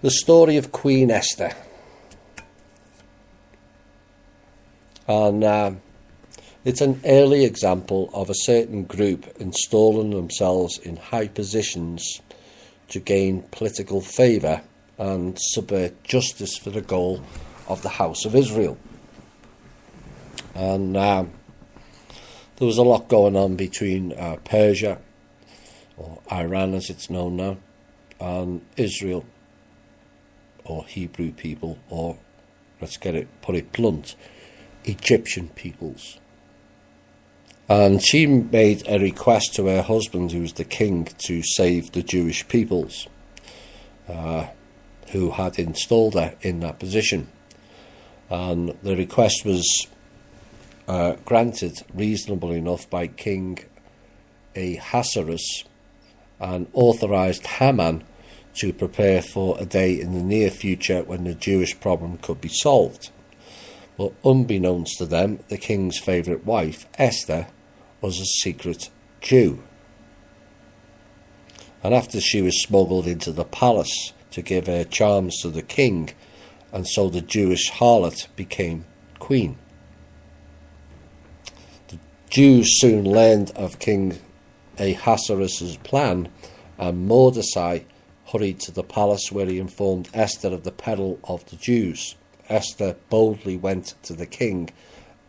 The story of Queen Esther. And it's an early example of a certain group installing themselves in high positions to gain political favour and subvert justice for the goal of the House of Israel. And there was a lot going on between Persia, or Iran as it's known now, and Israel, or Hebrew people, or put it blunt, Egyptian peoples. And she made a request to her husband, who was the king, to save the Jewish peoples, who had installed her in that position. And the request was granted reasonable enough by King Ahasuerus, and authorised Haman to prepare for a day in the near future when the Jewish problem could be solved. But unbeknownst to them, the king's favourite wife, Esther, was a secret Jew. And after she was smuggled into the palace to give her charms to the king, and so the Jewish harlot became queen. The Jews soon learned of King Ahasuerus' plan, and Mordecai hurried to the palace, where he informed Esther of the peril of the Jews. Esther boldly went to the king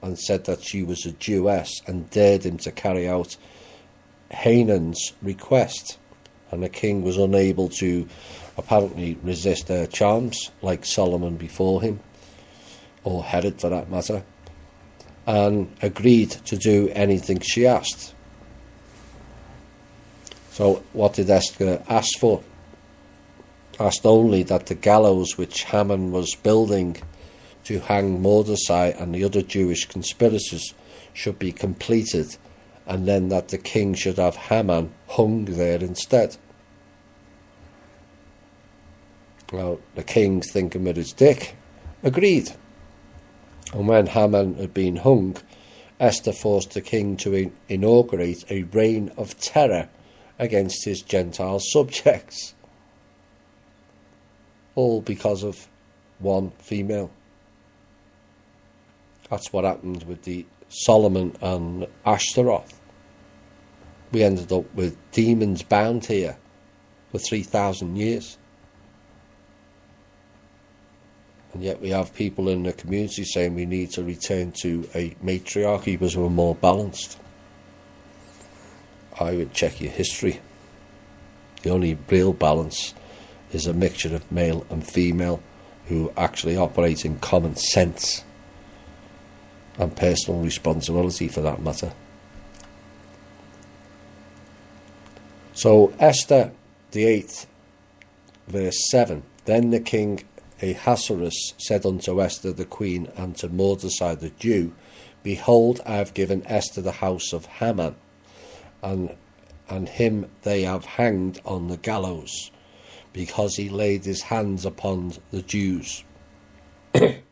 and said that she was a Jewess, and dared him to carry out Haman's request. And the king was unable to apparently resist her charms, like Solomon before him, or Herod for that matter, and agreed to do anything she asked. So what did Esther ask for? Asked only that the gallows which Haman was building to hang Mordecai and the other Jewish conspirators should be completed, and then that the king should have Haman hung there instead. Well, the king, thinking with his dick, agreed. And when Haman had been hung, Esther forced the king to inaugurate a reign of terror against his Gentile subjects. All because of one female. That's what happened with the Solomon and Ashtaroth. We ended up with demons bound here for 3,000 years. And yet we have people in the community saying we need to return to a matriarchy because we're more balanced. I would check your history. The only real balance is a mixture of male and female who actually operate in common sense and personal responsibility, for that matter. So Esther, the 8th, verse 7, Then the king Ahasuerus said unto Esther the queen and to Mordecai the Jew, Behold, I have given Esther the house of Haman, and him they have hanged on the gallows, because he laid his hands upon the Jews. The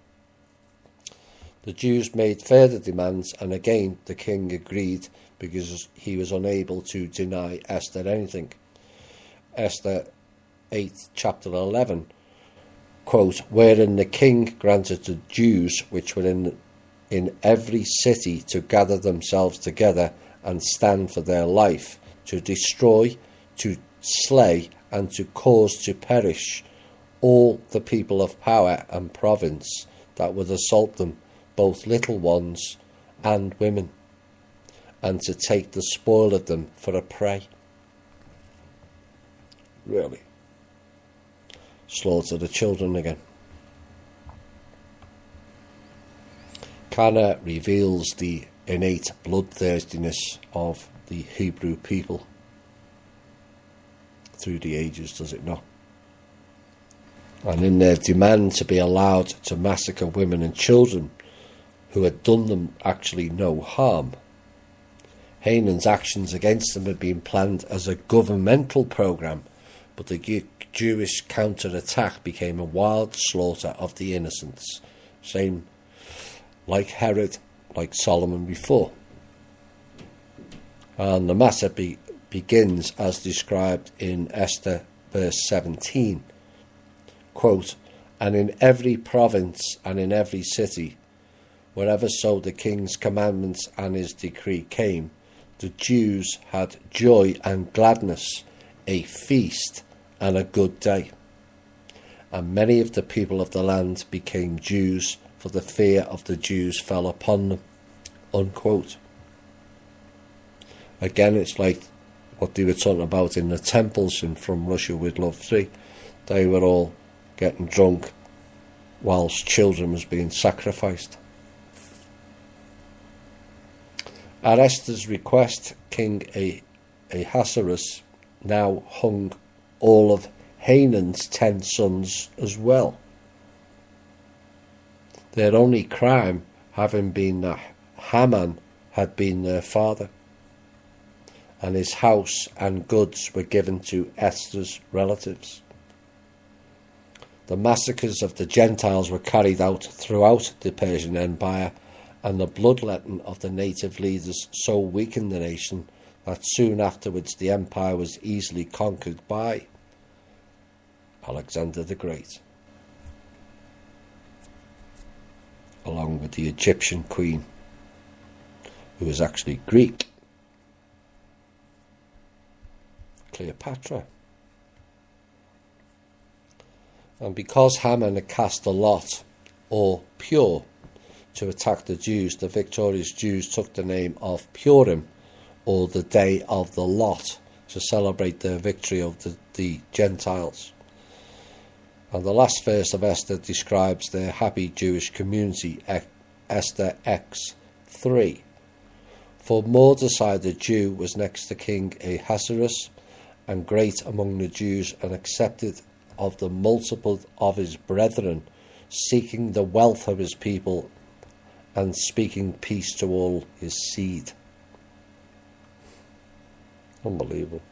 Jews made further demands, and again the king agreed, because he was unable to deny Esther anything. Esther 8, chapter 11, quote, Wherein the king granted the Jews which were in every city to gather themselves together and stand for their life, to destroy, to slay, and to cause to perish all the people of power and province that would assault them, both little ones and women, and to take the spoil of them for a prey. Really? Slaughter the children again. Cana reveals the innate bloodthirstiness of the Hebrew people through the ages, does it not? And in their demand to be allowed to massacre women and children who had done them actually no harm. Haman's actions against them had been planned as a governmental programme, but the Jewish counter-attack became a wild slaughter of the innocents, same like Herod, like Solomon before. And the matter begins as described in Esther verse 17. quote, "And in every province and in every city, wherever so the king's commandments and his decree came, the Jews had joy and gladness, a feast and a good day. And many of the people of the land became Jews, for the fear of the Jews fell upon them," unquote. Again, it's like what they were talking about in the temples in From Russia with Love 3. They were all getting drunk whilst children was being sacrificed. At Esther's request, King Ahasuerus now hung all of Haman's 10 sons as well. Their only crime having been that Haman had been their father, and his house and goods were given to Esther's relatives. The massacres of the Gentiles were carried out throughout the Persian Empire, and the bloodletting of the native leaders so weakened the nation that soon afterwards the empire was easily conquered by Alexander the Great, along with the Egyptian queen, who was actually Greek, Cleopatra. And because Haman had cast a lot, or pure, to attack the Jews, the victorious Jews took the name of Purim, or the Day of the Lot, to celebrate their victory over the Gentiles. And the last verse of Esther describes their happy Jewish community, Esther X3. For Mordecai the Jew was next to King Ahasuerus, and great among the Jews, and accepted of the multiple of his brethren, seeking the wealth of his people, and speaking peace to all his seed. Unbelievable.